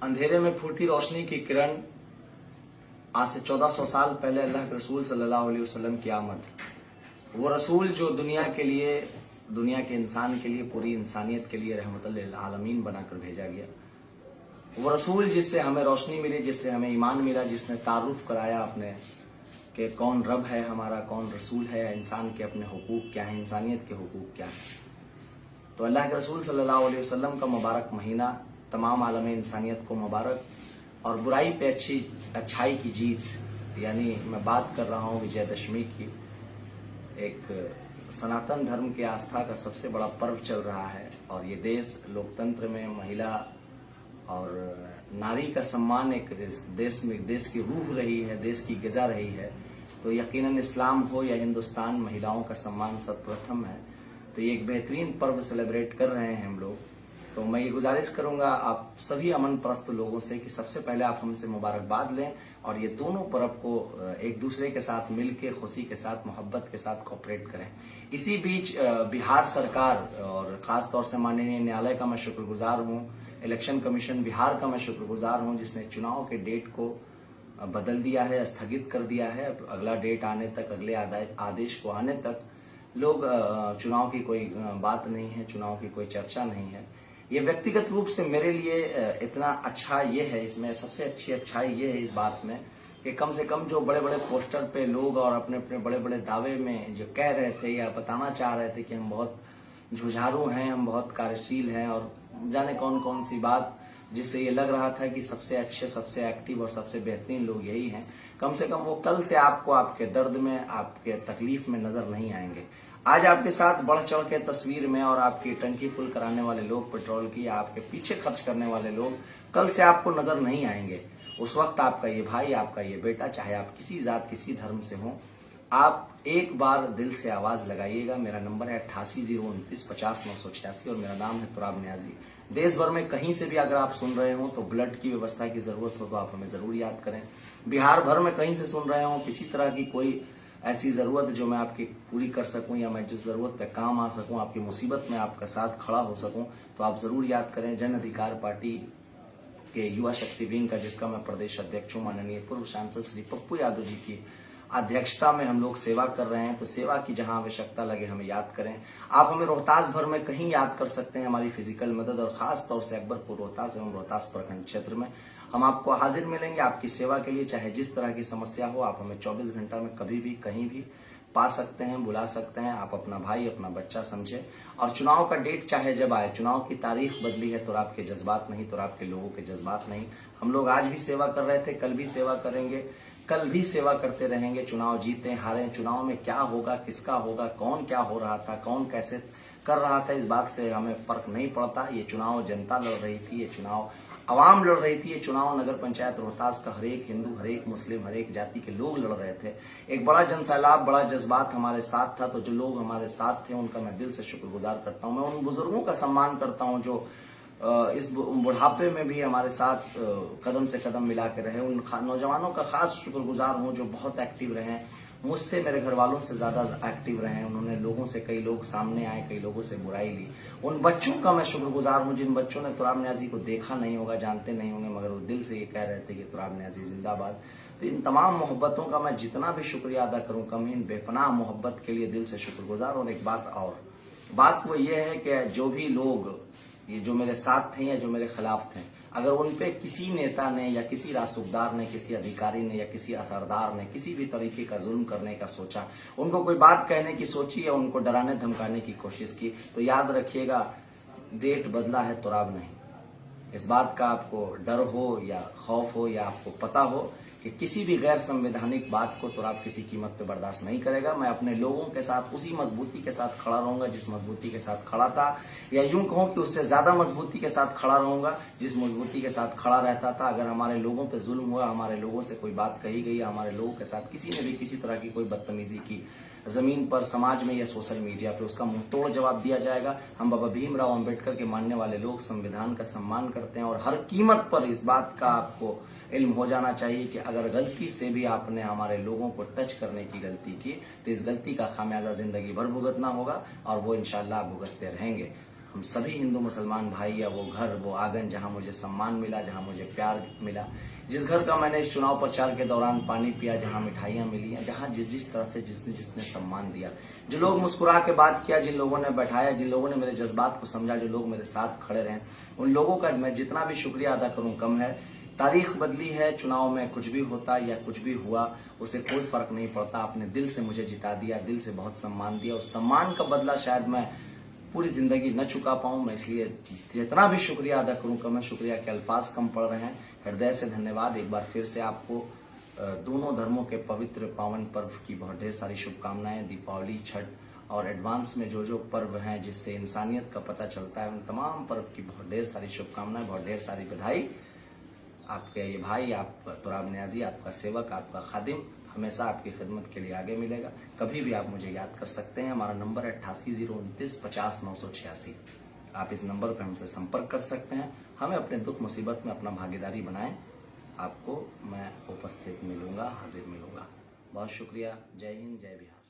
अंधेरे में फूटी रोशनी की किरण आज से 1400 साल पहले अल्लाह के रसूल सल्लल्लाहु अलैहि वसल्लम की आमद। वो रसूल जो दुनिया के लिए, दुनिया के इंसान के लिए, पूरी इंसानियत के लिए रहमतुल लिल आलमीन बनाकर भेजा गया। वो रसूल जिससे हमें रोशनी मिली, जिससे हमें ईमान मिला, जिसने तारुफ कराया अपने कि कौन रब है हमारा, कौन रसूल है, इंसान के अपने हुकूक क्या है, इंसानियत के हुकूक क्या है। तो अल्लाह के रसूल सल्लल्लाहु अलैहि वसल्लम का मुबारक महीना तमाम आलम इंसानियत को मुबारक, और बुराई पे अच्छाई की जीत, यानी मैं बात कर रहा हूँ विजयदशमी की। एक सनातन धर्म की आस्था का सबसे बड़ा पर्व चल रहा है, और ये देश लोकतंत्र में महिला और नारी का सम्मान एक देश में, देश की रूह रही है, देश की ग़िज़ा रही है। तो यकीनन इस्लाम हो या हिंदुस्तान, महिलाओं का सम्मान सर्वप्रथम है। तो ये एक बेहतरीन पर्व सेलिब्रेट कर रहे हैं हम लोग। तो मैं ये गुजारिश करूंगा आप सभी अमन परस्त लोगों से कि सबसे पहले आप हमसे मुबारकबाद लें, और ये दोनों पर्व को एक दूसरे के साथ मिलकर खुशी के साथ, मोहब्बत के साथ कोऑपरेट करें। इसी बीच बिहार सरकार और खास तौर से माननीय न्यायालय का मैं शुक्रगुजार हूँ, इलेक्शन कमीशन बिहार का मैं शुक्रगुजार हूँ, जिसने चुनाव के डेट को बदल दिया है, स्थगित कर दिया है। अगला डेट आने तक, अगले आदेश को आने तक लोग चुनाव की कोई बात नहीं है, चुनाव की कोई चर्चा नहीं है। ये व्यक्तिगत रूप से मेरे लिए इतना अच्छा ये है, इसमें सबसे अच्छी अच्छाई ये है इस बात में कि कम से कम जो बड़े बड़े पोस्टर पे लोग और अपने अपने बड़े बड़े दावे में जो कह रहे थे या बताना चाह रहे थे कि हम बहुत जुझारू हैं, हम बहुत कार्यशील हैं, और जाने कौन कौन सी बात, जिससे ये लग रहा था कि सबसे अच्छे, सबसे एक्टिव और सबसे बेहतरीन लोग यही हैं, कम से कम वो कल से आपको आपके दर्द में, आपके तकलीफ में नजर नहीं आएंगे। आज आपके साथ बढ़ चढ़ के तस्वीर में और आपकी टंकी फुल कराने वाले लोग, पेट्रोल की, आपके पीछे खर्च करने वाले लोग कल से आपको नजर नहीं आएंगे। उस वक्त आपका ये भाई, आपका ये बेटा, चाहे आप किसी जात, किसी धर्म से हो, आप एक बार दिल से आवाज लगाइएगा। मेरा नंबर है 8809950986 और मेरा नाम है तुराब न्याजी। देश भर में कहीं से भी अगर आप सुन रहे हो तो ब्लड की व्यवस्था की जरूरत हो तो आप हमें जरूर याद करें। बिहार भर में कहीं से सुन रहे हो, किसी तरह की कोई ऐसी जरूरत जो मैं आपकी पूरी कर सकूं, या मैं जिस जरूरत पे काम आ सकूं, आपकी मुसीबत में आपका साथ खड़ा हो सकूं, तो आप जरूर याद करें। जन अधिकार पार्टी के युवा शक्ति विंग का, जिसका मैं प्रदेश अध्यक्ष हूं, माननीय पूर्व सांसद श्री पप्पू यादव जी की अध्यक्षता में हम लोग सेवा कर रहे हैं। तो सेवा की जहां आवश्यकता लगे हमें याद करें। आप हमें रोहतास भर में कहीं याद कर सकते हैं, हमारी फिजिकल मदद, और खास तौर से अकबरपुर रोहतास एवं रोहतास प्रखंड क्षेत्र में हम आपको हाजिर मिलेंगे आपकी सेवा के लिए। चाहे जिस तरह की समस्या हो, आप हमें 24 घंटा में कभी भी कहीं भी पा सकते हैं, बुला सकते हैं। आप अपना भाई, अपना बच्चा समझे। और चुनाव का डेट चाहे जब आए, चुनाव की तारीख बदली है तो आपके जज्बात नहीं, तो आपके लोगों के जज्बात नहीं। हम लोग आज भी सेवा कर रहे थे, कल भी सेवा करेंगे, कल भी सेवा करते रहेंगे। चुनाव जीते हारे, चुनाव में क्या होगा, किसका होगा, कौन क्या हो रहा था, कौन कैसे कर रहा था, इस बात से हमें फर्क नहीं पड़ता। ये चुनाव जनता लड़ रही थी, ये चुनाव आवाम लड़ रही थी, ये चुनाव नगर पंचायत रोहतास का हर एक हिंदू, हर एक मुस्लिम, हर एक जाति के लोग लड़ रहे थे। एक बड़ा जनसैलाब, बड़ा जज्बात हमारे साथ था। तो जो लोग हमारे साथ थे उनका मैं दिल से शुक्रगुजार करता हूं। मैं उन बुजुर्गों का सम्मान करता हूं जो इस बुढ़ापे में भी हमारे साथ कदम से कदम मिला के रहे। उन नौजवानों का खास शुक्रगुजार हूं जो बहुत एक्टिव रहे, मुझसे, मेरे घर वालों से ज्यादा एक्टिव रहे। उन्होंने लोगों से, कई लोग सामने आए, कई लोगों से बुराई ली। उन बच्चों का मैं शुक्रगुजार हूं जिन बच्चों ने तुराब न्याजी को देखा नहीं होगा, जानते नहीं होंगे, मगर वो दिल से ये कह रहे थे कि तुराब न्याजी जिंदाबाद। तो इन तमाम मोहब्बतों का मैं जितना भी शुक्रिया अदा करूं कम ही। इन बेपनाह मोहब्बत के लिए दिल से शुक्रगुजार। और एक बात वो ये है कि जो भी लोग ये जो मेरे साथ थे या जो मेरे खिलाफ थे, अगर उनपे किसी नेता ने या किसी रासुकदार ने, किसी अधिकारी ने या किसी असरदार ने किसी भी तरीके का जुल्म करने का सोचा, उनको कोई बात कहने की सोची या उनको डराने धमकाने की कोशिश की, तो याद रखिएगा डेट बदला है, तुराब नहीं। इस बात का आपको डर हो या खौफ हो या आपको पता हो कि किसी भी गैर संवैधानिक बात को तुराब किसी कीमत पे बर्दाश्त नहीं करेगा। मैं अपने लोगों के साथ उसी मजबूती के साथ खड़ा रहूंगा जिस मजबूती के साथ खड़ा था, या यूं कहूं कि उससे ज्यादा मजबूती के साथ खड़ा रहूंगा जिस मजबूती के साथ खड़ा रहता था। अगर हमारे लोगों पे जुल्म हुआ, हमारे लोगों से कोई बात कही गई, हमारे लोगों के साथ किसी ने भी किसी तरह की कोई बदतमीजी की, जमीन पर, समाज में या सोशल मीडिया पे, उसका मुंहतोड़ जवाब दिया जाएगा। हम बाबा भीमराव अंबेडकर के मानने वाले लोग संविधान का सम्मान करते हैं, और हर कीमत पर इस बात का आपको इल्म हो जाना चाहिए कि अगर गलती से भी आपने हमारे लोगों को टच करने की गलती की तो इस गलती का खामियाजा जिंदगी भर भुगतना होगा, और वो इंशाल्लाह भुगतते रहेंगे। हम सभी हिंदू मुसलमान भाई या वो घर, वो आंगन जहां मुझे सम्मान मिला, जहां मुझे प्यार मिला, जिस घर का मैंने इस चुनाव प्रचार के दौरान पानी पिया, जहां मिठाइयां मिली, जहां जिस जिस तरह से जिसने जिसने सम्मान दिया, जो लोग मुस्कुरा के बात किया, जिन लोगों ने बैठाया, जिन लोगों ने मेरे जज्बात को समझा, जो लोग मेरे साथ खड़े रहे, उन लोगों का मैं जितना भी शुक्रिया अदा करूं कम है। तारीख बदली है, चुनाव में कुछ भी होता या कुछ भी हुआ उसे कोई फर्क नहीं पड़ता। आपने दिल से मुझे जिता दिया, दिल से बहुत सम्मान दिया। उस सम्मान का बदला शायद मैं पूरी जिंदगी न चुका पाऊं। मैं इसलिए जितना भी शुक्रिया अदा करूं कम है। शुक्रिया के अल्फाज कम पड़ रहे हैं। हृदय से धन्यवाद। एक बार फिर से आपको दोनों धर्मों के पवित्र पावन पर्व की बहुत ढेर सारी शुभकामनाएं। दीपावली, छठ और एडवांस में जो जो पर्व हैं जिससे इंसानियत का पता चलता है, उन तमाम पर्व की बहुत ढेर सारी शुभकामनाएं, बहुत ढेर सारी बधाई। आपके ये भाई, आप तुराब नियाजी, आपका सेवक, आपका खादिम हमेशा आपकी खिदमत के लिए आगे मिलेगा। कभी भी आप मुझे याद कर सकते हैं। हमारा नंबर है 8809250986। आप इस नंबर पर हमसे संपर्क कर सकते हैं। हमें अपने दुख मुसीबत में अपना भागीदारी बनाएं। आपको मैं उपस्थित मिलूंगा, हाजिर मिलूंगा। बहुत शुक्रिया। जय हिंद, जय बिहार।